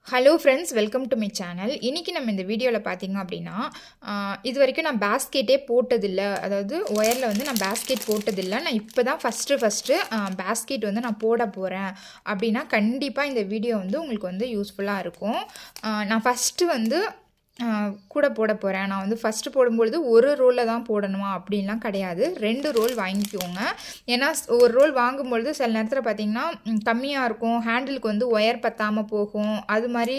Hello friends, welcome to my channel. இன்றைக்கி நம்ம இந்த வீடியோவில் பார்த்திங்க அப்படின்னா, இது வரைக்கும் நான் பேஸ்கெட்டே போட்டதில்லை. அதாவது ஒயரில் வந்து நான் பேஸ்கெட் போட்டதில்லை. நான் இப்போ தான் ஃபஸ்ட்டு பேஸ்கெட் வந்து நான் போட போகிறேன் அப்படின்னா கண்டிப்பாக இந்த வீடியோ வந்து உங்களுக்கு வந்து யூஸ்ஃபுல்லாக இருக்கும். நான் ஃபஸ்ட்டு வந்து கூட போட போகிறேன். நான் வந்து ஃபஸ்ட்டு போடும்பொழுது ஒரு ரோலில் தான் போடணுமா அப்படின்லாம் கிடையாது. 2 ரோல் வாங்கிக்கோங்க. ஏன்னா ஒரு ரோல் வாங்கும்பொழுது சில நேரத்தில் பார்த்திங்கன்னா கம்மியாக இருக்கும், ஹேண்டிலுக்கு வந்து ஒயர் பத்தாமல் போகும், அது மாதிரி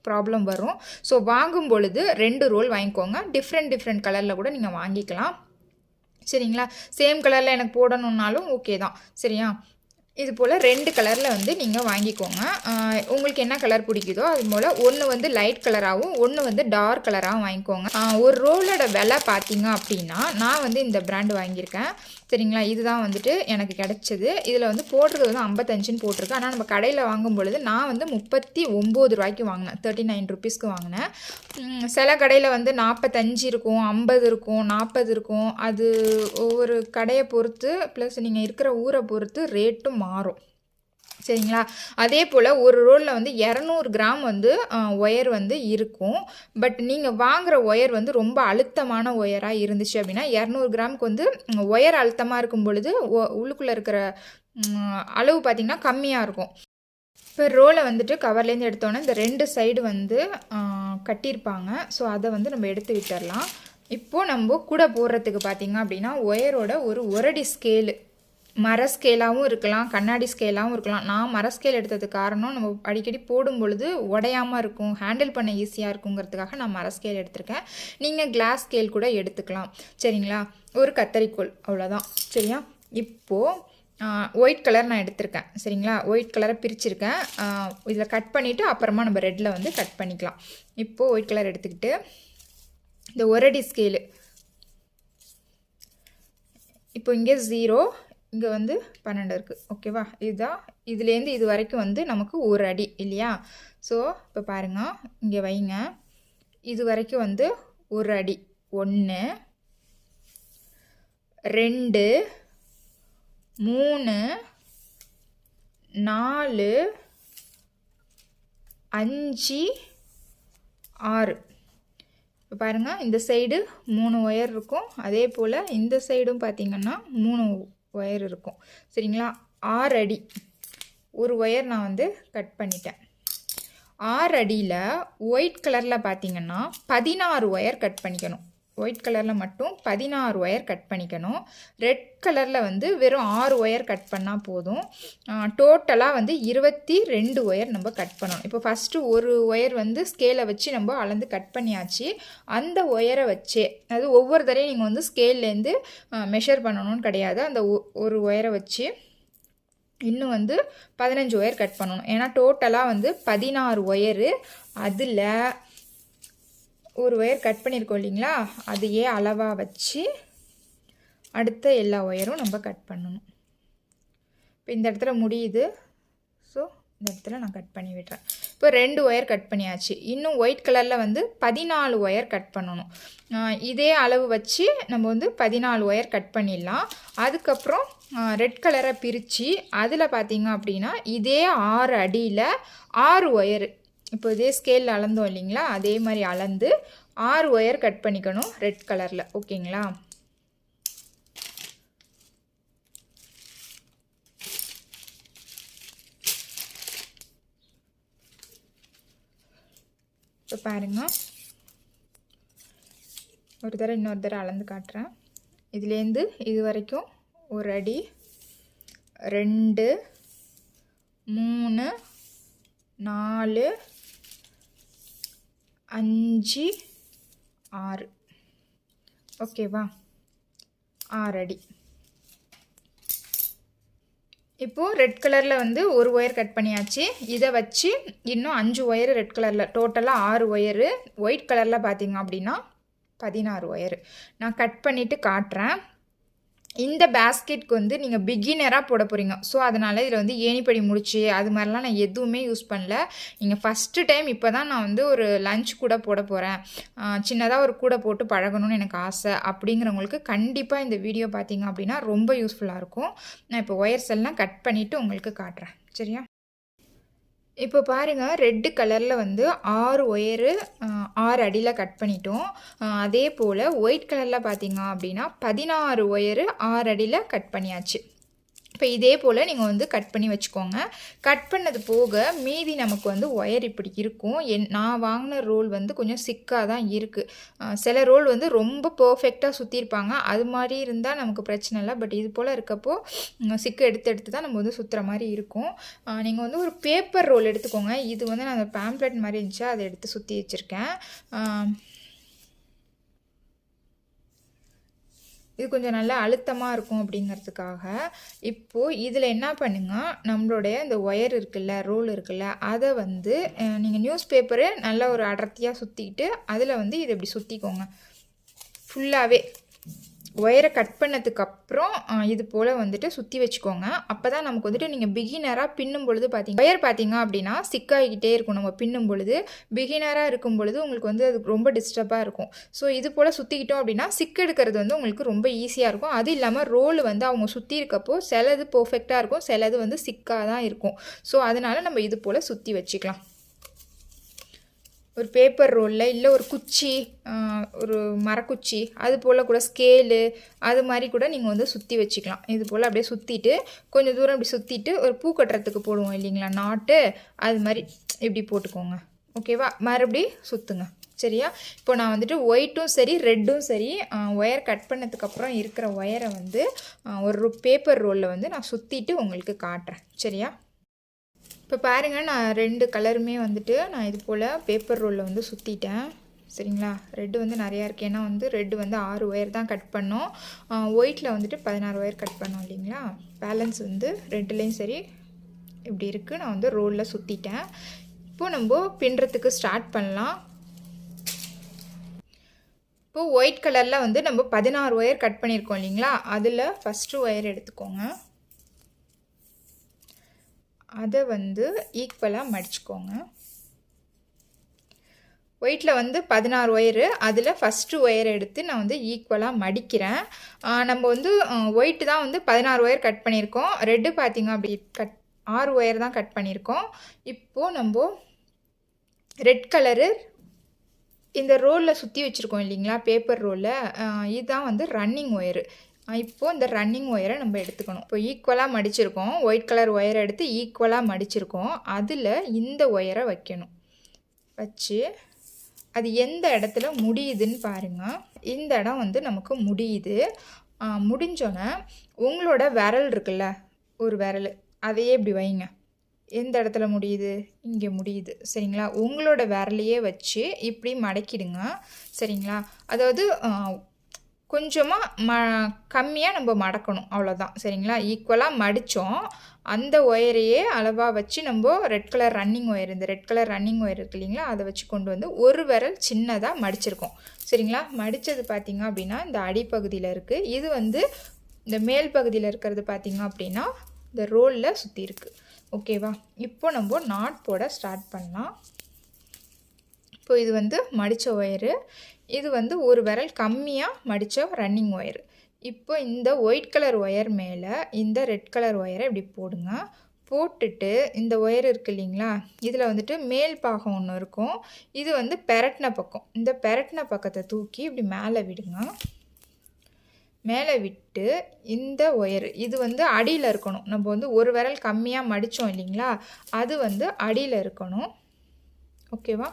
ப்ராப்ளம் வரும். ஸோ வாங்கும் பொழுது 2 ரோல் வாங்கிக்கோங்க. டிஃப்ரெண்ட் கலரில் கூட நீங்கள் வாங்கிக்கலாம். சரிங்களா? சேம் கலரில் எனக்கு போடணுன்னாலும் ஓகே தான். சரியா? இது போல் 2 கலரில் வந்து நீங்கள் வாங்கிக்கோங்க. உங்களுக்கு என்ன கலர் பிடிக்குதோ அது போல் ஒன்று வந்து லைட் கலராகவும் ஒன்று வந்து டார்க் கலராகவும் வாங்கிக்கோங்க. ஒரு ரோலோட விலை பார்த்தீங்க அப்படின்னா நான் வந்து இந்த பிராண்டு வாங்கியிருக்கேன். சரிங்களா? இதுதான் வந்துட்டு எனக்கு கிடச்சிது. இதில் வந்து போட்டிருக்கிறது வந்து 55ன்னு போட்டிருக்கு. ஆனால் நம்ம கடையில் வாங்கும் பொழுது நான் வந்து 39 ரூபாய்க்கு வாங்கினேன். 39 ருபீஸ்க்கு வாங்கினேன். சில கடையில் வந்து 45 இருக்கும், 50 இருக்கும், 40 இருக்கும். அது ஒவ்வொரு கடையை பொறுத்து ப்ளஸ் நீங்கள் இருக்கிற ஊரை பொறுத்து ரேட்டும் மாறும். சரிங்களா? அதே போல் ஒரு ரோலில் வந்து 200 கிராம் வந்து ஒயர் வந்து இருக்கும். பட் நீங்கள் வாங்குகிற ஒயர் வந்து ரொம்ப அழுத்தமான ஒயராக இருந்துச்சு அப்படின்னா 200 கிராமுக்கு வந்து ஒயர் அழுத்தமாக இருக்கும் பொழுது உள்ளுக்குள்ளே இருக்கிற அளவு பார்த்திங்கன்னா கம்மியாக இருக்கும். இப்போ ரோலை வந்துட்டு கவர்லேருந்து எடுத்தோன்னே இந்த 2 சைடு வந்து கட்டியிருப்பாங்க. ஸோ அதை வந்து நம்ம எடுத்து விட்டுடலாம். இப்போது நம்ம கூட போடுறதுக்கு பார்த்திங்க அப்படின்னா ஒயரோட ஒரு அடி ஸ்கேலு, மர ஸ்கேலாகவும் இருக்கலாம், கண்ணாடி ஸ்கேலாகவும் இருக்கலாம். நான் மர ஸ்கேல் எடுத்ததுக்கு காரணம் நம்ம அடிக்கடி போடும் பொழுது உடையாமல் இருக்கும், ஹேண்டில் பண்ண ஈஸியாக இருக்குங்கிறதுக்காக நான் மர ஸ்கேல் எடுத்திருக்கேன். நீங்கள் கிளாஸ் ஸ்கேல் கூட எடுத்துக்கலாம். சரிங்களா? ஒரு கத்தரிக்கோல், அவ்வளோதான். சரியா? இப்போது ஒயிட் கலர் நான் எடுத்திருக்கேன். சரிங்களா? ஒயிட் கலரை பிரிச்சுருக்கேன். இதில் கட் பண்ணிவிட்டு அப்புறமா நம்ம ரெட்டில் வந்து கட் பண்ணிக்கலாம். இப்போது ஒயிட் கலர் எடுத்துக்கிட்டு இந்த ஒரு அடி ஸ்கேலு, இப்போ இங்கே 0, இங்கே வந்து 12 இருக்குது. ஓகேவா? இதுதான். இதுலேருந்து இது வரைக்கும் வந்து நமக்கு ஒரு அடி இல்லையா? ஸோ இப்போ பாருங்கள், இங்கே வைங்க. இது வரைக்கும் வந்து ஒரு அடி. 1 2 3 4 5 6. இப்போ பாருங்கள், இந்த சைடு 3 ஒயர் இருக்கும். அதே போல் இந்த சைடும் பார்த்திங்கன்னா 3 ஒயர் இருக்கும். சரிங்களா? 6 அடி ஒரு ஒயர் நான் வந்து கட் பண்ணிட்டேன். 6 அடியில் ஒயிட் கலரில் பார்த்திங்கன்னா 16 ஒயர் கட் பண்ணிக்கணும். ஒயிட் கலரில் மட்டும் 16 ஒயர் கட் பண்ணிக்கணும். ரெட் கலரில் வந்து வெறும் 6 ஒயர் கட் பண்ணால் போதும். டோட்டலாக வந்து 22 ஒயர் நம்ம கட் பண்ணணும். இப்போ ஃபஸ்ட்டு ஒரு ஒயர் வந்து ஸ்கேலை வச்சு நம்ம அளந்து கட் பண்ணியாச்சு. அந்த ஒயரை வச்சே, அதாவது ஒவ்வொரு தடையும் நீங்கள் வந்து ஸ்கேல்லேருந்து மெஷர் பண்ணணும்னு கிடையாது. அந்த ஒரு ஒயரை வச்சு இன்னும் வந்து 15 ஒயர் கட் பண்ணணும். ஏன்னா டோட்டலாக வந்து 16 ஒயரு. அதில் ஒரு ஒயர் கட் பண்ணியிருக்கோம் இல்லைங்களா? அதையே அளவாக வச்சு அடுத்த எல்லா ஒயரும் நம்ம கட் பண்ணணும். இப்போ இந்த இடத்துல முடியுது. ஸோ இந்த இடத்துல நான் கட் பண்ணி விடுறேன். இப்போ 2 ஒயர் கட் பண்ணியாச்சு. இன்னும் ஒயிட் கலரில் வந்து 14 ஒயர் கட் பண்ணணும். இதே அளவு வச்சு நம்ம வந்து 14 ஒயர் கட் பண்ணிடலாம். அதுக்கப்புறம் ரெட் கலரை பிரித்து அதில் பார்த்திங்க அப்படின்னா இதே 6 அடியில் 6 ஒயரு, இப்போ இதே ஸ்கேலில் அளந்தோம் இல்லைங்களா? அதே மாதிரி அளந்து 6 ஒயர் கட் பண்ணிக்கணும் ரெட் கலரில். ஓகேங்களா? இப்போ பாருங்கள், ஒரு தடவை இன்னொரு தடவை அளந்து காட்டுறேன். இதுலேருந்து இது வரைக்கும் ஒரு அடி, 2 3 4 5 6. ஓகேவா? 6 அடி. இப்போது ரெட் கலரில் வந்து ஒரு ஒயர் கட் பண்ணியாச்சு. இதை வச்சு இன்னும் 5 ஒயரு ரெட் கலரில், டோட்டலாக 6 ஒயரு. ஒயிட் கலரில் பார்த்திங்க அப்படின்னா 16 ஒயரு. நான் கட் பண்ணிவிட்டு காட்டுறேன். இந்த பேஸ்கெட்க்கு வந்து நீங்கள் பிகினராக போட போகிறீங்க. ஸோ அதனால் இதில் வந்து ஏணிப்படி முடிச்சு அது மாதிரிலாம் நான் எதுவுமே யூஸ் பண்ணல. நீங்கள் ஃபஸ்ட்டு டைம் இப்போ தான் நான் வந்து ஒரு லஞ்ச் கூட போட போகிறேன், சின்னதாக ஒரு கூட போட்டு பழகணும்னு எனக்கு ஆசை அப்படிங்கிறவங்களுக்கு கண்டிப்பாக இந்த வீடியோ பார்த்தீங்க அப்படின்னா ரொம்ப யூஸ்ஃபுல்லாக இருக்கும். நான் இப்போ ஒயர்ஸ் எல்லாம் கட் பண்ணிவிட்டு உங்களுக்கு காட்டுறேன். சரியா? இப்போ பாருங்க ரெட் கலரில் வந்து 6 ஒயரு 6 அடியில் கட் பண்ணிட்டோம். அதே போல் ஒயிட் கலரில் பார்த்தீங்க அப்படின்னா 16 ஒயரு 6 அடியில் கட் பண்ணியாச்சு. இப்போ இதே போல் நீங்கள் வந்து கட் பண்ணி வச்சுக்கோங்க. கட் பண்ணது போக மீதி நமக்கு வந்து ஒயர் இப்படி இருக்கும். நான் வாங்கின ரோல் வந்து கொஞ்சம் சிக்காக தான் இருக்குது. சில ரோல் வந்து ரொம்ப பர்ஃபெக்டாக சுற்றிருப்பாங்க. அது மாதிரி இருந்தால் நமக்கு பிரச்சனை இல்லை. பட் இது போல் இருக்கப்போ சிக்கு எடுத்து தான் நம்ம வந்து சுற்றுற மாதிரி இருக்கும். நீங்கள் வந்து ஒரு பேப்பர் ரோல் எடுத்துக்கோங்க. இது வந்து நான் அந்த பேம்ப்ளெட் மாதிரி இருந்துச்சு, அதை எடுத்து சுற்றி வச்சுருக்கேன். இது கொஞ்சம் நல்லா அழுத்தமாக இருக்கும் அப்படிங்கிறதுக்காக. இப்போது இதில் என்ன பண்ணுங்க, நம்மளுடைய இந்த ஒயர் இருக்குல்ல, ரோல் இருக்குல்ல, அதை வந்து நீங்கள் நியூஸ் பேப்பரு நல்லா ஒரு அடர்த்தியாக சுற்றிக்கிட்டு அதில் வந்து இதை இப்படி சுற்றிக்கோங்க ஃபுல்லாகவே. ஒயரை கட் பண்ணதுக்கப்புறம் இது போல் வந்துட்டு சுற்றி வச்சுக்கோங்க. அப்போ தான் நமக்கு வந்துட்டு நீங்கள் பிகினராக பின்னும் பொழுது ஒயர் பார்த்தீங்க அப்படின்னா சிக்காகிக்கிட்டே இருக்கும். நம்ம பின்னும் பொழுது பிகினராக இருக்கும் பொழுது உங்களுக்கு வந்து அது ரொம்ப டிஸ்டர்பாக இருக்கும். ஸோ இது போல் சுற்றிக்கிட்டோம் அப்படின்னா சிக்கு எடுக்கிறது வந்து உங்களுக்கு ரொம்ப ஈஸியாக இருக்கும். அது இல்லாமல் ரோல் வந்து அவங்க சுற்றி இருக்கப்போ சிலது பர்ஃபெக்டாக இருக்கும், சிலது வந்து சிக்காக தான் இருக்கும். ஸோ அதனால் நம்ம இது போல் சுற்றி வச்சுக்கலாம். ஒரு பேப்பர் ரோலில் இல்லை ஒரு குச்சி, ஒரு மரக்குச்சி, அது போல் கூட ஸ்கேலு, அது மாதிரி கூட நீங்கள் வந்து சுற்றி வச்சுக்கலாம். இது போல் அப்படியே சுற்றிட்டு கொஞ்சம் தூரம் இப்படி சுற்றிட்டு ஒரு பூ கட்டுறதுக்கு போடுவோம் இல்லைங்களா நாட்டு, அது மாதிரி இப்படி போட்டுக்கோங்க. ஓகேவா? மறுபடி சுற்றுங்க. சரியா? இப்போ நான் வந்துட்டு ஒயிட்டும் சரி ரெட்டும் சரி ஒயர் கட் பண்ணதுக்கப்புறம் இருக்கிற ஒயரை வந்து ஒரு பேப்பர் ரோலில் வந்து நான் சுற்றிட்டு உங்களுக்கு காட்டுறேன். சரியா? இப்போ பாருங்கள், நான் 2 கலருமே வந்துட்டு நான் இது போல் பேப்பர் ரோலில் வந்து சுற்றிட்டேன். சரிங்களா? ரெட்டு வந்து நிறையா இருக்குது. ஏன்னா வந்து ரெட்டு வந்து 6 ஒயர் தான் கட் பண்ணோம். ஒயிட்டில் வந்துட்டு 16 ஒயர் கட் பண்ணோம் இல்லைங்களா? பேலன்ஸ் வந்து ரெட்டுலேயும் சரி இப்படி இருக்குது. நான் வந்து ரோலில் சுற்றிட்டேன். இப்போது நம்ம பின்னுறதுக்கு ஸ்டார்ட் பண்ணலாம். இப்போது ஒயிட் கலரில் வந்து நம்ம 16 ஒயர் கட் பண்ணியிருக்கோம் இல்லைங்களா? அதில் ஃபஸ்ட்டு ஒயர் எடுத்துக்கோங்க. அதை வந்து ஈக்குவலாக மடிச்சுக்கோங்க. ஒயிட்டில் வந்து 16 ஒயரு, அதில் ஃபஸ்ட்டு ஒயர் எடுத்து நான் வந்து ஈக்குவலாக மடிக்கிறேன். நம்ம வந்து ஒயிட்டு தான் வந்து 16 ஒயர் கட் பண்ணியிருக்கோம். ரெட்டு பார்த்திங்க அப்படி 6 ஒயர் தான் கட் பண்ணியிருக்கோம். இப்போது நம்ம ரெட் கலரு இந்த ரோலில் சுற்றி வச்சுருக்கோம் இல்லைங்களா, பேப்பர் ரோலில், இதுதான் வந்து ரன்னிங் ஒயரு. இப்போது இந்த ரன்னிங் ஒயரை நம்ம எடுத்துக்கணும். இப்போ ஈக்குவலாக மடிச்சிருக்கோம். ஒயிட் கலர் ஒயரை எடுத்து ஈக்குவலாக மடிச்சிருக்கோம். அதில் இந்த ஒயரை வைக்கணும். வச்சு அது எந்த இடத்துல முடியுதுன்னு பாருங்கள். இந்த இடம் வந்து நமக்கு முடியுது. முடிஞ்சோன்னே உங்களோட விரல் இருக்குல்ல, ஒரு விரல், அதையே இப்படி வைங்க. எந்த இடத்துல முடியுது? இங்கே முடியுது. சரிங்களா? உங்களோட விரலையே வச்சு இப்படி மடக்கிடுங்க. சரிங்களா? அதாவது கொஞ்சமாக கம்மியாக நம்ம மடக்கணும், அவ்வளோதான். சரிங்களா? ஈக்குவலாக மடித்தோம். அந்த ஒயரையே அளவாக வச்சு நம்ம ரெட் கலர் ரன்னிங் ஒயர், இந்த ரெட் கலர் ரன்னிங் ஒயர் இருக்கு இல்லைங்களா, அதை வச்சு கொண்டு வந்து ஒரு விரல் சின்னதாக மடிச்சிருக்கோம். சரிங்களா? மடித்தது பார்த்திங்க அப்படின்னா இந்த அடிப்பகுதியில் இருக்குது. இது வந்து இந்த மேல் பகுதியில் இருக்கிறது பார்த்திங்க அப்படின்னா இந்த ரோலில் சுற்றி இருக்குது. ஓகேவா? இப்போ நம்ம நாட் போட ஸ்டார்ட் பண்ணலாம். இப்போ இது வந்து மடித்த ஒயரு, இது வந்து ஒரு விரல் கம்மியாக மடித்த ரன்னிங் ஒயர். இப்போ இந்த ஒயிட் கலர் ஒயர் மேலே இந்த ரெட் கலர் ஒயரை இப்படி போடுங்க. போட்டுட்டு இந்த ஒயர் இருக்குது இல்லைங்களா, இதில் வந்துட்டு மேல் பாகம் ஒன்று இருக்கும். இது வந்து பெரட்டின பக்கம். இந்த பெரட்டின பக்கத்தை தூக்கி இப்படி மேலே விடுங்க. மேலே விட்டு இந்த ஒயர் இது வந்து அடியில் இருக்கணும். நம்ம வந்து ஒரு விரல் கம்மியாக மடித்தோம் இல்லைங்களா, அது வந்து அடியில் இருக்கணும். ஓகேவா?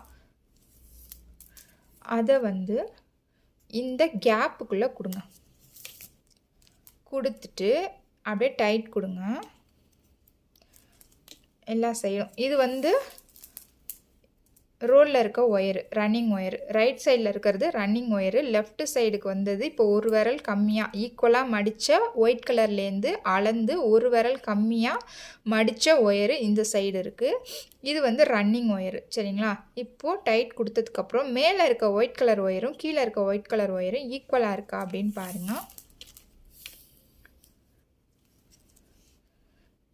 அதை வந்து இந்த கேப்புக்குள்ளே கொடுங்க. கொடுத்துட்டு அப்படியே டைட் கொடுங்க எல்லா சைடும். இது வந்து ரோலில் இருக்க ஒயரு, ரன்னிங் ஒயரு. ரைட் சைடில் இருக்கிறது ரன்னிங் ஒயரு. லெஃப்ட் சைடுக்கு வந்தது இப்போ ஒரு விரல் கம்மியாக ஈக்குவலாக மடித்த ஒயிட் கலர்லேருந்து அளந்து ஒரு விரல் கம்மியாக மடித்த ஒயரு இந்த சைடு இருக்குது. இது வந்து ரன்னிங் ஒயரு. சரிங்களா? இப்போது டைட் கொடுத்ததுக்கப்புறம் மேலே இருக்க ஒயிட் கலர் ஒயரும் கீழே இருக்க ஒயிட் கலர் ஒயரும் ஈக்குவலாக இருக்கா அப்படின்னு பாருங்கள்.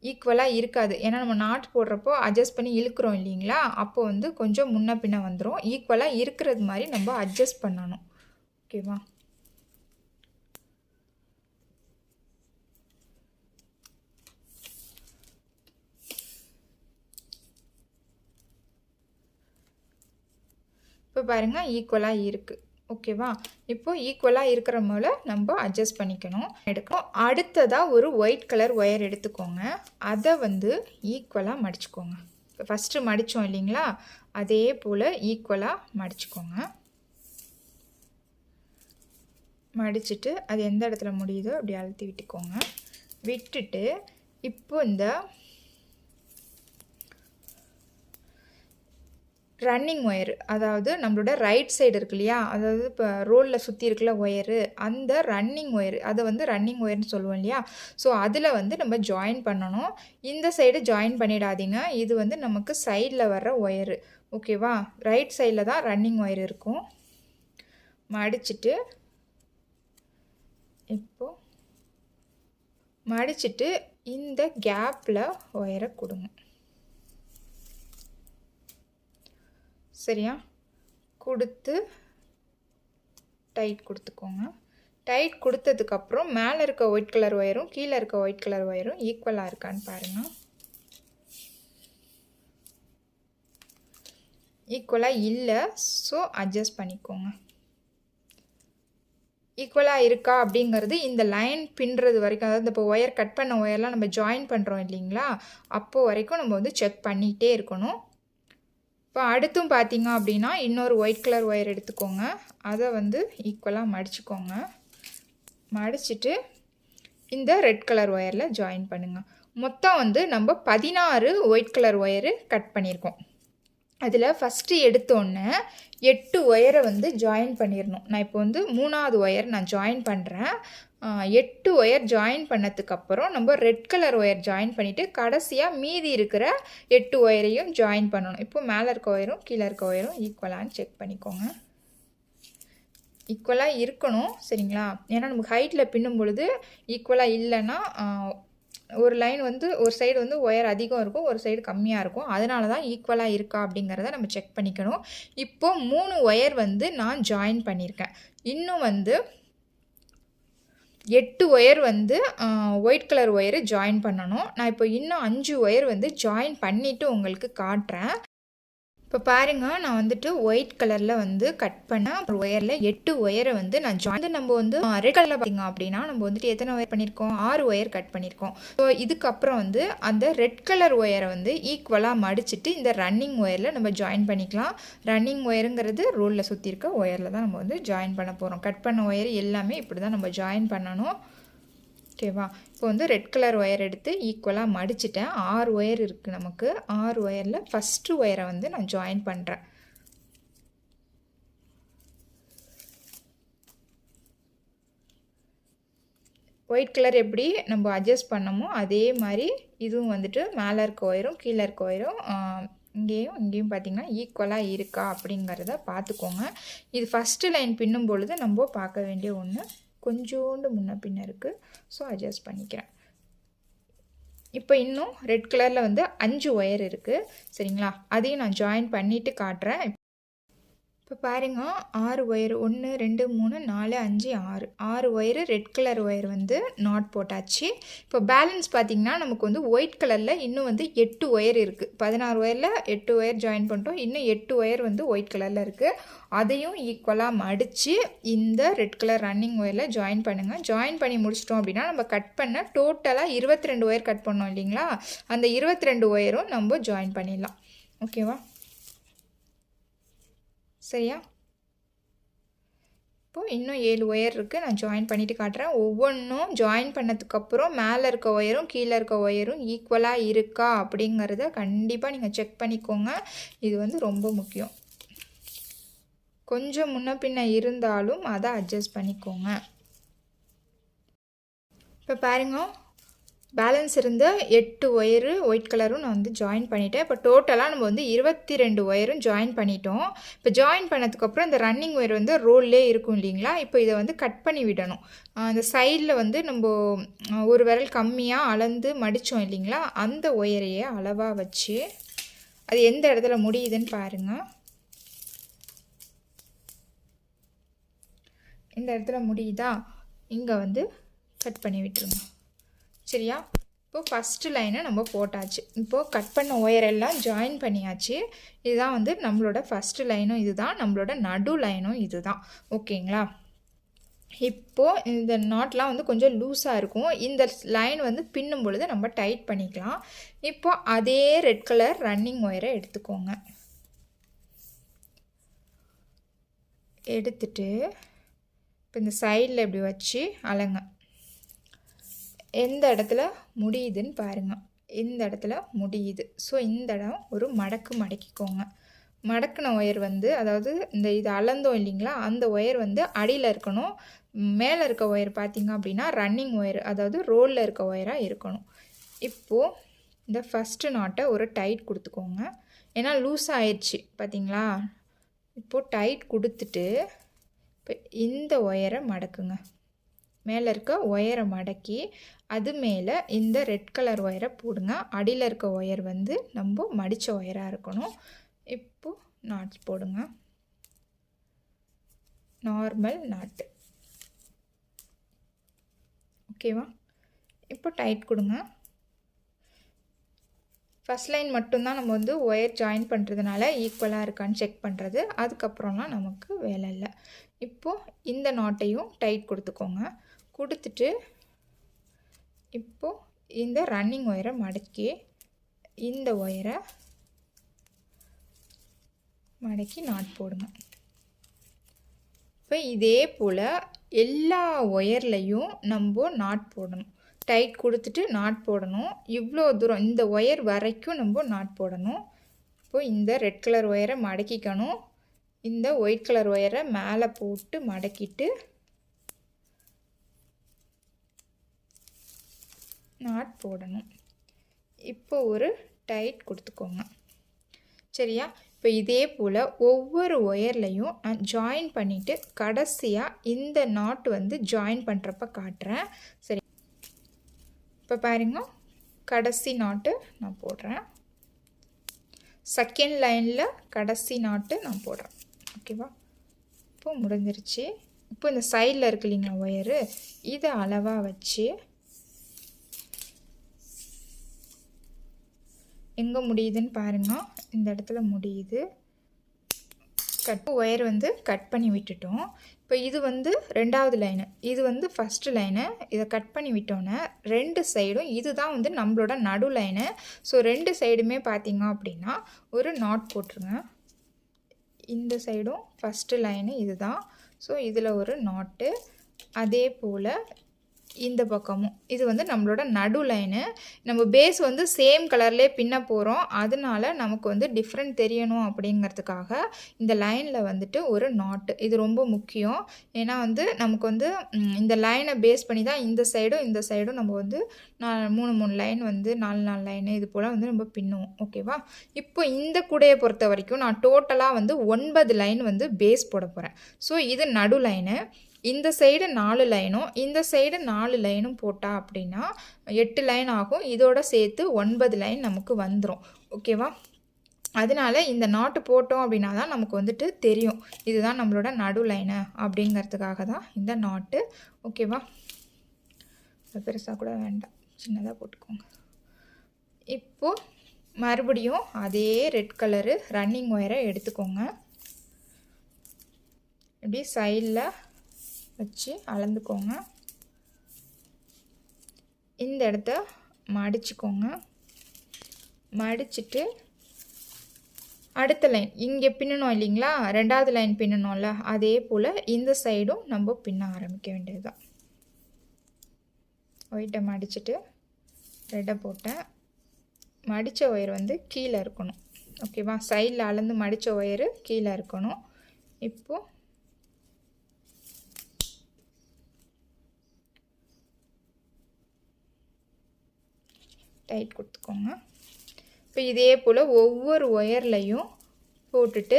ஈக்குவலாக இருக்காது. ஏன்னா நம்ம நாட் போடுறப்போ அட்ஜஸ்ட் பண்ணி இழுக்கிறோம் இல்லைங்களா, அப்போ வந்து கொஞ்சம் முன்ன பின்ன வந்துடும். ஈக்குவலாக இருக்கிறது மாதிரி நம்ம அட்ஜஸ்ட் பண்ணணும். ஓகேவா? இப்போ பாருங்கள் ஈக்குவலாக இருக்குது. ஓகேவா? இப்போ ஈக்குவலாக இருக்கிற போல் நம்ம அட்ஜஸ்ட் பண்ணிக்கணும். எடுக்கணும். அடுத்ததாக ஒரு ஒயிட் கலர் ஒயர் எடுத்துக்கோங்க. அதை வந்து ஈக்குவலாக மடிச்சுக்கோங்க. இப்போ ஃபஸ்ட்டு மடித்தோம் இல்லைங்களா, அதே போல் ஈக்குவலாக மடிச்சுக்கோங்க. மடிச்சுட்டு அது எந்த இடத்துல முடியுதோ அப்படி அழுத்தி விட்டுக்கோங்க. விட்டுட்டு இப்போ இந்த ரன்னிங் ஒயரு, அதாவது நம்மளோட ரைட் சைடு இருக்கு இல்லையா, அதாவது இப்போ ரோலில் சுற்றி இருக்குல்ல ஒயரு, அந்த ரன்னிங் ஒயரு, அதை வந்து ரன்னிங் ஒயர்னு சொல்லுவோம் இல்லையா. ஸோ அதில் வந்து நம்ம ஜாயின் பண்ணணும். இந்த சைடு ஜாயின் பண்ணிடாதீங்க. இது வந்து நமக்கு சைடில் வர்ற ஒயரு. ஓகேவா? ரைட் சைடில் தான் ரன்னிங் ஒயர் இருக்கும். மடிச்சுட்டு இப்போது மடிச்சுட்டு இந்த கேப்பில் ஒயரை கொடுங்க. சரியா? கொடுத்து டைட் கொடுத்துக்கோங்க. டைட் கொடுத்ததுக்கப்புறம் மேலே இருக்க ஒயிட் கலர் ஒயரும் கீழே இருக்க ஒயிட் கலர் ஒயரும் ஈக்குவலாக இருக்கான்னு பாருங்கள். ஈக்குவலாக இல்லை, ஸோ அட்ஜஸ்ட் பண்ணிக்கோங்க. ஈக்குவலாக இருக்கா அப்படிங்கிறது இந்த லைன் பின்னுறது வரைக்கும், அதாவது இப்போ ஒயர் கட் பண்ண ஒயர்லாம் நம்ம ஜாயின் பண்ணுறோம் இல்லைங்களா, அப்போது வரைக்கும் நம்ம வந்து செக் பண்ணிகிட்டே இருக்கணும். இப்போ அடுத்தும் பார்த்தீங்க அப்படின்னா இன்னொரு ஒயிட் கலர் ஒயர் எடுத்துக்கோங்க. அதை வந்து ஈக்குவலாக மடிச்சுக்கோங்க. மடிச்சுட்டு இந்த ரெட் கலர் ஒயரில் ஜாயின் பண்ணுங்கள். மொத்தம் வந்து நம்ம 16 ஒயிட் கலர் ஒயரு கட் பண்ணியிருக்கோம். அதில் ஃபஸ்ட்டு எடுத்தோன்னே 8 ஒயரை வந்து ஜாயின் பண்ணிடணும். நான் இப்போ வந்து 3ஆவது ஒயர் நான் ஜாயின் பண்ணுறேன். 8 ஒயர் ஜாயின் பண்ணதுக்கப்புறம் நம்ம ரெட் கலர் ஒயர் ஜாயின் பண்ணிவிட்டு கடைசியாக மீதி இருக்கிற 8 ஒயரையும் ஜாயின் பண்ணணும். இப்போ மேலே இருக்க ஒயரும் கீழே இருக்க ஒயரும் ஈக்குவலான்னு செக் பண்ணிக்கோங்க. ஈக்குவலாக இருக்கணும். சரிங்களா? ஏன்னா நமக்கு ஹைட்டில் பின்னும் பொழுது ஈக்குவலாக இல்லைன்னா ஒரு லைன் வந்து ஒரு சைடு வந்து ஒயர் அதிகம் இருக்கும், ஒரு சைடு கம்மியாக இருக்கும். அதனால தான் ஈக்குவலாக இருக்கா அப்படிங்கிறத நம்ம செக் பண்ணிக்கணும். இப்போது 3 ஒயர் வந்து நான் ஜாயின் பண்ணியிருக்கேன். இன்னும் வந்து 8 ஒயர் வந்து ஒயிட் கலர் ஒயரு ஜாயின் பண்ணணும். நான் இப்போ இன்னும் 5 ஒயர் வந்து ஜாயின் பண்ணிவிட்டு உங்களுக்கு காட்டுறேன். இப்போ பாருங்கள், நான் வந்துட்டு ஒயிட் கலரில் வந்து கட் பண்ண ஒயரில் 8 ஒயரை வந்து நான் ஜாயின். நம்ம வந்து ரெட் கலரில் பார்த்திங்க அப்படின்னா நம்ம வந்துட்டு எத்தனை ஒயர் பண்ணியிருக்கோம்? 6 ஒயர் கட் பண்ணியிருக்கோம். ஸோ இதுக்கப்புறம் வந்து அந்த ரெட் கலர் ஒயரை வந்து ஈக்குவலாக மடிச்சுட்டு இந்த ரன்னிங் ஒயரில் நம்ம ஜாயின் பண்ணிக்கலாம். ரன்னிங் ஒயருங்கிறது ரோலில் சுற்றி இருக்க ஒயரில் தான் நம்ம வந்து ஜாயின் பண்ண போகிறோம். கட் பண்ண ஒயர் எல்லாமே இப்படி தான் நம்ம ஜாயின் பண்ணணும். ஓகேவா? இப்போ வந்து ரெட் கலர் ஒயர் எடுத்து ஈக்குவலாக மடிச்சிட்டேன். 6 ஒயர் இருக்குது நமக்கு. 6 ஒயரில் ஃபஸ்ட்டு ஒயரை வந்து நான் ஜாயின் பண்ணுறேன். ஒயிட் கலர் எப்படி நம்ம அட்ஜஸ்ட் பண்ணமோ அதே மாதிரி இதுவும் வந்துட்டு மேலே இருக்க ஒயரும் கீழே இருக்க ஒயரும் இங்கேயும் பார்த்திங்கன்னா ஈக்குவலாக இருக்கா அப்படிங்கிறத பார்த்துக்கோங்க. இது ஃபஸ்ட்டு லைன் பின்னும் பொழுது நம்ம பார்க்க வேண்டிய ஒன்று. கொஞ்சோண்டு முன்ன பின்ன இருக்குது, ஸோ அட்ஜஸ்ட் பண்ணிக்கிறேன். இப்போ இன்னும் ரெட் கலரில் வந்து 5 ஒயர் இருக்குது. சரிங்களா? அதையும் நான் ஜாயின் பண்ணிவிட்டு காட்டுறேன். இப்போ பாருங்க, 6 wire 1 2 3 4 5 6 wire red colour wire வந்து நாட் போட்டாச்சு. இப்போ பேலன்ஸ் பார்த்திங்கன்னா நமக்கு வந்து ஒயிட் கலரில் இன்னும் வந்து 8 ஒயர் இருக்குது. 16 ஒயரில் 8 ஒயர் ஜாயின் பண்ணிட்டோம். இன்னும் 8 ஒயர் வந்து ஒயிட் கலரில் இருக்குது. அதையும் ஈக்குவலாக மடித்து இந்த ரெட் கலர் ரன்னிங் ஒயரில் ஜாயின் பண்ணுங்கள். ஜாயின் பண்ணி முடிச்சிட்டோம் அப்படின்னா நம்ம கட் பண்ண டோட்டலாக 22 ஒயர் கட் பண்ணோம் இல்லைங்களா, அந்த 22 ஒயரும் நம்ம ஜாயின் பண்ணிடலாம். ஓகேவா? சரியா? இப்போது இன்னும் 7 ஒயர் இருக்குது. நான் ஜாயின் பண்ணிவிட்டு காட்டுறேன். ஒவ்வொன்றும் ஜாயின் பண்ணதுக்கப்புறம் மேலே இருக்க ஒயரும் கீழே இருக்க ஒயரும் ஈக்குவலாக இருக்கா அப்படிங்கிறத கண்டிப்பாக நீங்கள் செக் பண்ணிக்கோங்க. இது வந்து ரொம்ப முக்கியம். கொஞ்சம் முன்ன பின்ன இருந்தாலும் அதை அட்ஜஸ்ட் பண்ணிக்கோங்க. இப்போ பாருங்க, பேலன்ஸ் இருந்த 8 ஒயரு ஒயிட் கலரும் நான் வந்து ஜாயின் பண்ணிட்டேன். இப்போ டோட்டலாக நம்ம வந்து 22 ஒயரும் ஜாயின் பண்ணிட்டோம். இப்போ ஜாயின் பண்ணதுக்கப்புறம் இந்த ரன்னிங் ஒயர் வந்து ரோல்லே இருக்கும் இல்லைங்களா, இப்போ இதை வந்து கட் பண்ணி விடணும். அந்த சைடில் வந்து நம்ம ஒரு விரல் கம்மியாக அளந்து மடித்தோம் இல்லைங்களா, அந்த ஒயரையே அளவாக வச்சு அது எந்த இடத்துல முடியுதுன்னு பாருங்கள். இந்த இடத்துல முடியுதா, இங்கே வந்து கட் பண்ணி விட்டுருங்க. சரியா? இப்போது ஃபஸ்ட்டு லைனை நம்ம போட்டாச்சு. இப்போது கட் பண்ண ஒயரெல்லாம் ஜாயின் பண்ணியாச்சு. இதுதான் வந்து நம்மளோட ஃபஸ்ட்டு லைனும் இதுதான், நம்மளோட நடு லைனும் இதுதான். ஓகேங்களா? இப்போது இந்த நாட்லாம் வந்து கொஞ்சம் லூஸாக இருக்கும். இந்த லைன் வந்து பின்னும் பொழுது நம்ம டைட் பண்ணிக்கலாம். இப்போது அதே ரெட் கலர் ரன்னிங் ஒயரை எடுத்துக்கோங்க. எடுத்துட்டு இப்போ இந்த சைடில் இப்படி வச்சு அலங்க. எந்த இடத்துல முடியுதுன்னு பாருங்கள். இந்த இடத்துல முடியுது. ஸோ இந்த இடம் ஒரு மடக்கு மடக்கிக்கோங்க. மடக்கின ஒயர் வந்து அதாவது இந்த இது அளந்தோம் இல்லைங்களா, அந்த ஒயர் வந்து அடியில் இருக்கணும். மேலே இருக்க ஒயர் பார்த்திங்க அப்படின்னா ரன்னிங் ஒயர், அதாவது ரோலில் இருக்க ஒயராக இருக்கணும். இப்போது இந்த ஃபஸ்ட்டு நாட்டை ஒரு டைட் கொடுத்துக்கோங்க. ஏன்னா லூஸ் ஆயிடுச்சு பார்த்திங்களா. இப்போது டைட் கொடுத்துட்டு இப்போ இந்த ஒயரை மடக்குங்க. மேலே இருக்க ஒயரை மடக்கி அது மேலே இந்த ரெட் கலர் ஒயரை போடுங்க. அடியில் இருக்க ஒயர் வந்து நம்ம மடித்த ஒயராக இருக்கணும். இப்போது நாட்ஸ் போடுங்க. நார்மல் நாட்டு. ஓகேவா? இப்போ டைட் கொடுங்க. ஃபஸ்ட் லைன் மட்டும்தான் நம்ம வந்து ஒயர் ஜாயின் பண்ணுறதுனால ஈக்குவலாக இருக்கான்னு செக் பண்ணுறது. அதுக்கப்புறம்லாம் நமக்கு வேலை இல்லை. இப்போது இந்த நாட்டையும் டைட் கொடுத்துக்கோங்க. கொடுத்துட்டு இப்போது இந்த ரன்னிங் ஒயரை மடக்கி இந்த ஒயரை மடக்கி நாட் போடுங்க. இப்போ இதே போல் எல்லா ஒயர்லையும் நம்ம நாட் போடணும். டைட் கொடுத்துட்டு நாட் போடணும். இவ்வளோ தூரம் இந்த ஒயர் வரைக்கும் நம்ம நாட் போடணும். இப்போது இந்த ரெட் கலர் ஒயரை மடக்கிக்கணும். இந்த ஒயிட் கலர் ஒயரை மேலே போட்டு மடக்கிட்டு நாட் போடணும். இப்போ ஒரு டைட் கொடுத்துக்கோங்க. சரியா? இப்போ இதே போல் ஒவ்வொரு ஒயர்லையும் நான் ஜாயின் பண்ணிவிட்டு கடைசியாக இந்த நாட் வந்து ஜாயின் பண்ணுறப்ப காட்டுறேன். சரி, இப்போ பாருங்க, கடைசி நாட்டு நான் போடுறேன். செகண்ட் லைனில் கடைசி நாட்டு நான் போடுறேன். ஓகேவா? இப்போ முடிஞ்சிருச்சு. இப்போ இந்த சைடில் இருக்கு இல்லைங்களா ஒயரு, இதை அளவாக வச்சு எங்கே முடியுதுன்னு பாருங்கள். இந்த இடத்துல முடியுது. ஒயர் வந்து கட் பண்ணி விட்டுட்டோம். இப்போ இது வந்து ரெண்டாவது லைனு, இது வந்து ஃபஸ்ட்டு லைனு. இதை கட் பண்ணி விட்டோன்னே ரெண்டு சைடும் இதுதான் வந்து நம்மளோட நடு லைனு. ஸோ ரெண்டு சைடுமே பார்த்திங்க அப்படின்னா ஒரு நாட் போட்டுருங்க. இந்த சைடும் ஃபஸ்ட்டு லைனு இதுதான். ஸோ இதில் ஒரு நாட்டு. அதே போல் இந்த பக்கமும் இது வந்து நம்மளோட நடு லைனு. நம்ம பேஸ் வந்து சேம் கலர்லேயே பின்ன போகிறோம். அதனால நமக்கு வந்து டிஃப்ரெண்ட் தெரியணும் அப்படிங்கிறதுக்காக இந்த லைனில் வந்துட்டு ஒரு நாட்டு. இது ரொம்ப முக்கியம். ஏன்னா வந்து நமக்கு வந்து இந்த லைனை பேஸ் பண்ணி தான் இந்த சைடும் நம்ம வந்து 3 லைன் வந்து 4 லைனு இது போல் வந்து நம்ம பின்னுவோம். ஓகேவா? இப்போ இந்த கூடையை பொறுத்த வரைக்கும் நான் டோட்டலாக வந்து 9 லைன் வந்து பேஸ் போட போகிறேன். ஸோ இது நடு லைனு. இந்த சைடு 4 லைனும் இந்த சைடு 4 லைனும் போட்டால் அப்படின்னா 8 லைன் ஆகும். இதோட சேர்த்து 9 லைன் நமக்கு வந்துடும். ஓகேவா? அதனால இந்த நாட்டு போட்டோம் அப்படின்னா தான் நமக்கு வந்துட்டு தெரியும் இதுதான் நம்மளோட நடு லைனு அப்படிங்கிறதுக்காக தான் இந்த நாட்டு. ஓகேவா? பெருசாக கூட வேண்டாம், சின்னதாக போட்டுக்கோங்க. இப்போது மறுபடியும் அதே ரெட் கலரு ரன்னிங் ஒயரை எடுத்துக்கோங்க. இப்படி சைடில் வச்சு அளந்துக்கோங்க. இந்த இடத்த மடிச்சுக்கோங்க. மடிச்சுட்டு அடுத்த லைன் இங்கே பின்னணும் இல்லைங்களா, ரெண்டாவது லைன் பின்னணும்ல, அதே போல் இந்த சைடும் நம்ம பின்ன ஆரம்பிக்க வேண்டியது தான். ஒயிட்டை மடிச்சுட்டு ரெட்டை போட்டேன். மடித்த ஒயர் வந்து கீழே இருக்கணும். ஓகேவா? சைடில் அளந்து மடித்த ஒயரு கீழே இருக்கணும். இப்போது டைட் கொடுத்துக்கோங்க. இப்போ இதே போல் ஒவ்வொரு ஒயர்லையும் போட்டுட்டு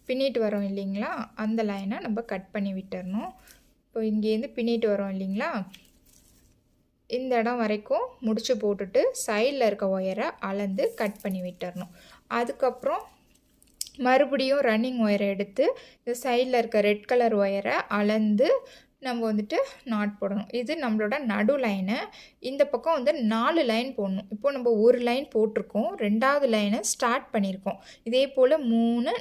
பின்னிட்டு வரோம் இல்லைங்களா, அந்த லைனை நம்ம கட் பண்ணி விட்டுறணும். இப்போ இங்கேருந்து பின்னிட்டு வரோம் இல்லைங்களா, இந்த இடம் வரைக்கும் முடிச்சு போட்டுட்டு சைடில் இருக்க ஒயரை அளந்து கட் பண்ணி விட்டுறணும். அதுக்கப்புறம் மறுபடியும் ரன்னிங் ஒயரை எடுத்து இந்த சைடில் இருக்க ரெட் கலர் ஒயரை அளந்து நம்ம வந்துட்டு நாட் போடணும். இது நம்மளோட நடு லைனு. இந்த பக்கம் வந்து 4 லைன் போடணும். இப்போ நம்ம ஒரு லைன் போட்டிருக்கோம், 2வது லைனை ஸ்டார்ட் பண்ணியிருக்கோம். இதே போல் 3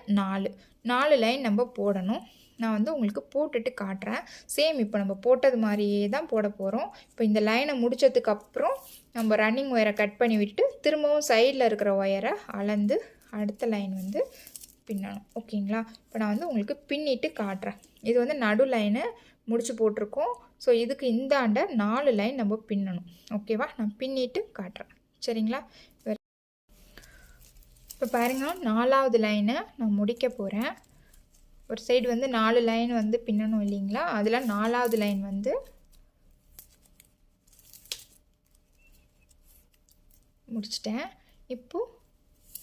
4 லைன் நம்ம போடணும். நான் வந்து உங்களுக்கு போட்டுட்டு காட்டுறேன். சேம் இப்போ நம்ம போட்டது மாதிரியே தான் போட போகிறோம். இப்போ இந்த லைனை முடித்ததுக்கப்புறம் நம்ம ரன்னிங் ஒயரை கட் பண்ணி விட்டுட்டு திரும்பவும் சைடில் இருக்கிற ஒயரை அளந்து அடுத்த லைன் வந்து பின்னணும். ஓகேங்களா? இப்போ நான் வந்து உங்களுக்கு பின்னிட்டு காட்டுறேன். இது வந்து நடு லைனு முடிச்சு போட்டிருக்கோம். ஸோ இதுக்கு இந்தாண்ட 4 லைன் நம்ம பின்னணும். ஓகேவா? நான் பின்னிட்டு காட்டுறேன். சரிங்களா? இப்போ பாருங்கள், 4வது லைனை நான் முடிக்க போகிறேன். ஒரு சைடு வந்து 4 லைன் வந்து பின்னணும் இல்லைங்களா? அதில் 4வது லைன் வந்து முடிச்சிட்டேன். இப்போது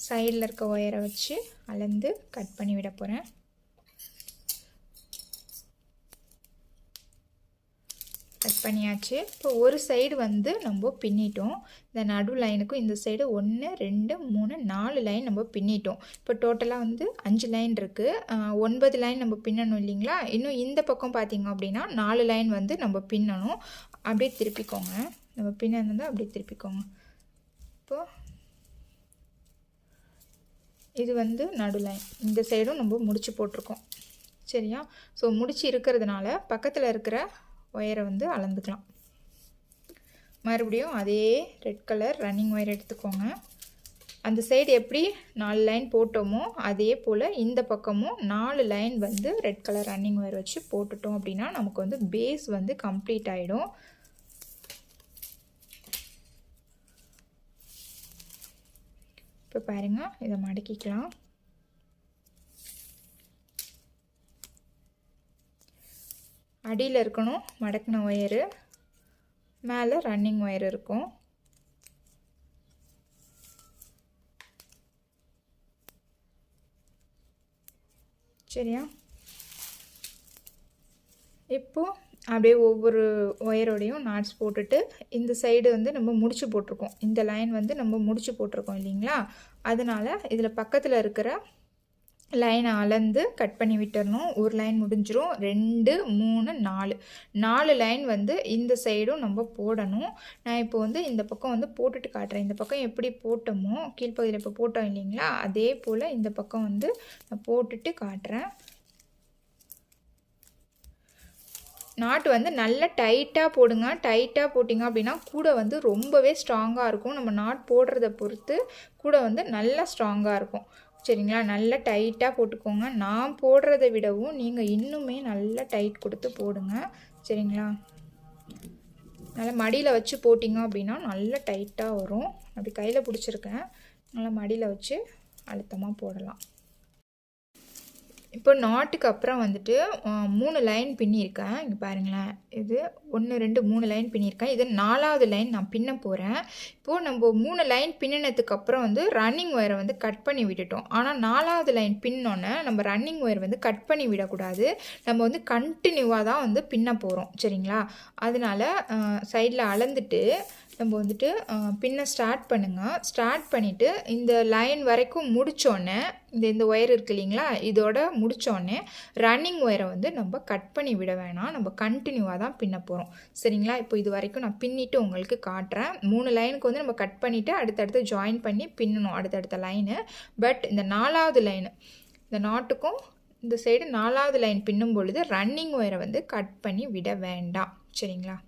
சைடில் இருக்க ஒயரை வச்சு அளந்து கட் பண்ணி விட போகிறேன். கட் பண்ணியாச்சு. இப்போ ஒரு சைடு வந்து நம்ம பின்னிட்டோம். இந்த நடு லைனுக்கும் இந்த சைடு 1 2 3 4 லைன் நம்ம பின்னிட்டோம். இப்போ டோட்டலாக வந்து 5 லைன் இருக்குது. 9 லைன் நம்ம பின்னணும் இல்லைங்களா? இன்னும் இந்த பக்கம் பார்த்திங்க அப்படின்னா 4 லைன் வந்து நம்ம பின்னணும். அப்படியே திருப்பிக்கோங்க. நம்ம பின்னது அப்படியே திருப்பிக்கோங்க. இப்போது இது வந்து நடு லைன். இந்த சைடும் நம்ம முடிச்சு போட்டிருக்கோம். சரியா? ஸோ முடிச்சு இருக்கிறதுனால பக்கத்தில் இருக்கிற ஒயரை வந்து அளந்துக்கலாம். மறுபடியும் அதே ரெட் கலர் ரன்னிங் ஒயர் எடுத்துக்கோங்க. அந்த சைடு எப்படி 4 லைன் போட்டோமோ அதே போல் இந்த பக்கமும் 4 லைன் வந்து ரெட் கலர் ரன்னிங் ஒயர் வச்சு போட்டுட்டோம் அப்படின்னா நமக்கு வந்து பேஸ் வந்து கம்ப்ளீட் ஆகிடும். இப்போ பாருங்கள், இதை மடக்கிக்கலாம். அடியில் இருக்கணும் மடக்கின ஒயரு, மேலே ரன்னிங் ஒயர் இருக்கும். சரியா? இப்போது அப்படியே ஒவ்வொரு ஒயரோடையும் நாட்ஸ் போட்டுட்டு இந்த சைடு வந்து நம்ம முடிச்சு போட்டிருக்கோம். இந்த லைன் வந்து நம்ம முடிச்சு போட்டிருக்கோம் இல்லைங்களா? அதனால் இதில் பக்கத்தில் இருக்கிற லைனை அளந்து கட் பண்ணி விட்டுறணும். ஒரு லைன் முடிஞ்சிரும். 2 3 4 லைன் வந்து இந்த சைடும் நம்ம போடணும். நான் இப்போ வந்து இந்த பக்கம் வந்து போட்டுட்டு காட்டுறேன். இந்த பக்கம் எப்படி போட்டோமோ கீழ்ப்பகுதியில் இப்போ போட்டோம் இல்லைங்களா? அதே போல் இந்த பக்கம் வந்து நான் போட்டுட்டு காட்டுறேன். நாட்டு வந்து நல்லா டைட்டாக போடுங்க. டைட்டாக போட்டிங்க அப்படின்னா கூட வந்து ரொம்பவே ஸ்ட்ராங்காக இருக்கும். நம்ம நாட் போடுறத பொறுத்து கூட வந்து நல்லா ஸ்ட்ராங்காக இருக்கும். சரிங்களா? நல்லா டைட்டாக போட்டுக்கோங்க. நான் போடுறதை விடவும் நீங்கள் இன்னுமே நல்லா டைட் கொடுத்து போடுங்க. சரிங்களா? நல்லா மடியில் வச்சு போட்டிங்க அப்படின்னா நல்லா டைட்டாக வரும். அப்படி கையில் பிடிச்சிருக்கேன். நல்லா மடியில் வச்சு அழுத்தமாக போடலாம். இப்போ நாட்டுக்கு அப்புறம் வந்துட்டு 3 லைன் பின்னியிருக்கேன். இங்கே பாருங்களேன், இது 1 2 3 லைன் பின்னியிருக்கேன். இது 4வது லைன் நான் பின்ன போகிறேன். இப்போது நம்ம 3 லைன் பின்னினதுக்கப்புறம் வந்து ரன்னிங் ஒயரை வந்து கட் பண்ணி விட்டுட்டோம். ஆனால் 4வது லைன் பின்னோன்னே நம்ம ரன்னிங் ஒயர் வந்து கட் பண்ணி விடக்கூடாது. நம்ம வந்து கண்டினியூவாக தான் வந்து பின்ன போகிறோம். சரிங்களா? அதனால் சைடில் அளந்துட்டு நம்ம வந்துட்டு பின்ன ஸ்டார்ட் பண்ணுங்கள். ஸ்டார்ட் பண்ணிவிட்டு இந்த லைன் வரைக்கும் முடித்தோடனே இந்த ஒயர் இருக்குது இல்லைங்களா? இதோட முடித்தோடனே ரன்னிங் ஒயரை வந்து நம்ம கட் பண்ணி விட வேணாம். நம்ம கண்டினியூவாக தான் பின்ன போகிறோம். சரிங்களா? இப்போ இது வரைக்கும் நான் பின்னிட்டு உங்களுக்கு காட்டுறேன். 3 லைனுக்கு வந்து நம்ம கட் பண்ணிவிட்டு அடுத்தடுத்து ஜாயின் பண்ணி பின்னணும் அடுத்தடுத்த லைனு. பட் இந்த 4வது லைனு இந்த நாட்டுக்கும் இந்த சைடு 4வது லைன் பின்னும் பொழுது ரன்னிங் ஒயரை வந்து கட் பண்ணி விட வேண்டாம். சரிங்களா?